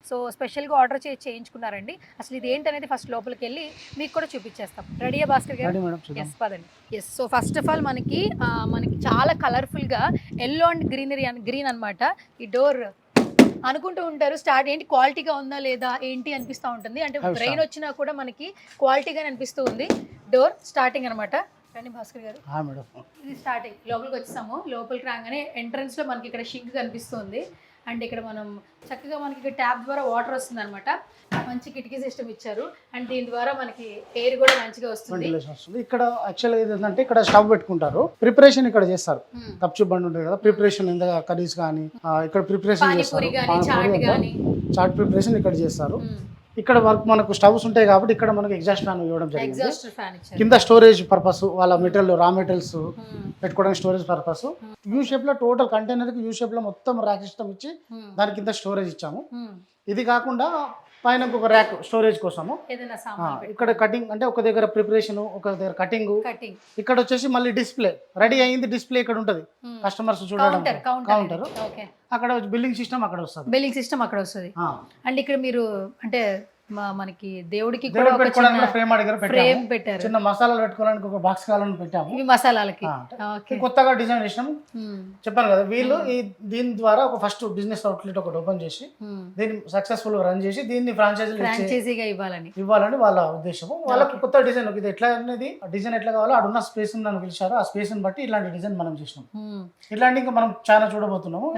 So స్పెషల్గా order చేయించుకున్నారండి. అసలు ఇది ఏంటనేది ఫస్ట్ లోపలికి వెళ్ళి మీకు కూడా చూపించేస్తాం. రెడీయా భాస్కర్ గారు? రెడీ మేడం, చూద్దాం. ఎస్ పదండి. Yes, so first of all మనకి చాలా కలర్ఫుల్గా ఎల్లో అండ్ గ్రీన్ అనమాట. ఈ డోర్ అనుకుంటూ ఉంటారు స్టార్ట్ ఏంటి క్వాలిటీగా ఉందా లేదా ఏంటి అనిపిస్తూ ఉంటుంది. అంటే బ్రెయిన్ వచ్చినా కూడా మనకి క్వాలిటీగానే అనిపిస్తూ ఉంది. డోర్ స్టార్టింగ్ అనమాట. రండి భాస్కర్ గారు, మేడం. ఇది స్టార్టింగ్. లోపలికి వచ్చేసాము. లోపలికి రాగానే ఎంట్రన్స్ లో మనకి ఇక్కడ షింక్ కనిపిస్తుంది. అండ్ ఇక్కడ మనం చక్కగా మనకి ఇక్కడ ట్యాప్ ద్వారా వాటర్ వస్తుంది అనమాట. మంచి కిటికీ సిస్టమ్ ఇచ్చారు. అండ్ దీని ద్వారా మనకి ఎయిర్ కూడా మంచిగా వస్తుంది. వెంటిలేషన్ వస్తుంది. ఇక్కడ యాక్చువల్గా ఏంటంటే ఇక్కడ స్టవ్ పెట్టుకుంటారు, ప్రిపరేషన్ ఇక్కడ చేస్తారు. కప్చు బండి ఉంటుంది కదా, ప్రిపరేషన్ ఎంత కర్రీస్ కానీ ఇక్కడ ప్రిపరేషన్ చేస్తారు. చాట్ ప్రిపరేషన్ ఇక్కడ చేస్తారు. ఇక్కడ వర్క్ మనకు స్టవ్స్ ఉంటాయి కాబట్టి ఇక్కడ మనకు ఎగ్జాస్ట్ ఫ్యాన్ ఇవ్వడం జరిగింది. కింద స్టోరేజ్ పర్పస్, వాళ్ళ మెటీరియల్ రా మెటీరియల్స్ పెట్టుకోవడానికి స్టోరేజ్ పర్పస్. యూ షేప్ లో టోటల్ కంటైనర్ కి యూ షేప్ లో మొత్తం ర్యాక్ సిస్టమ్ ఇచ్చి దాని కింద స్టోరేజ్ ఇచ్చాము. ఇది కాకుండా పైన ఒక ర్యాక్ స్టోరేజ్ కోసము. ఇక్కడ కటింగ్ అంటే ఒక దగ్గర ప్రిపరేషన్, ఒక దగ్గర కటింగ్. ఇక్కడ వచ్చేసి మళ్ళీ డిస్ప్లే రెడీ అయింది. డిస్ప్లే ఇక్కడ ఉంటది, కస్టమర్స్ చూడడం కౌంటర్. అక్కడ బిల్లింగ్ సిస్టమ్ అక్కడ వస్తుంది. బిల్లింగ్ సిస్టమ్ అక్కడ వస్తుంది. అండ్ ఇక్కడ మీరు అంటే మనకి దేవుడికి ఫ్రేమ్ పెట్టారు. చిన్న మసాలాలు పెట్టుకోవడానికి ఒక బాక్స్ కావాలని పెట్టాము. ఇవి మసాలాలకి కొత్తగా డిజైన్ చేసినాం. చెప్పాను కదా, వీళ్ళు దీని ద్వారా ఒక ఫస్ట్ బిజినెస్ అవుట్లెట్ ఒకటి ఓపెన్ చేసి దీన్ని సక్సెస్ఫుల్ రన్ చేసి దీన్ని ఫ్రాంచైజీగా ఇవ్వాలని వాళ్ళ ఉద్దేశం. వాళ్ళకి కొత్త డిజైన్ ఇది ఎట్లా అనేది డిజైన్ ఎట్లా కావాలో ఆడున్న స్పేస్ నన్ను పిలిచారు. ఆ స్పేస్ బట్టి ఇలాంటి డిజైన్ మనం చేసినాం. ఇట్లాంటి ఇంకా మనం చాలా చూడబోతున్నాము.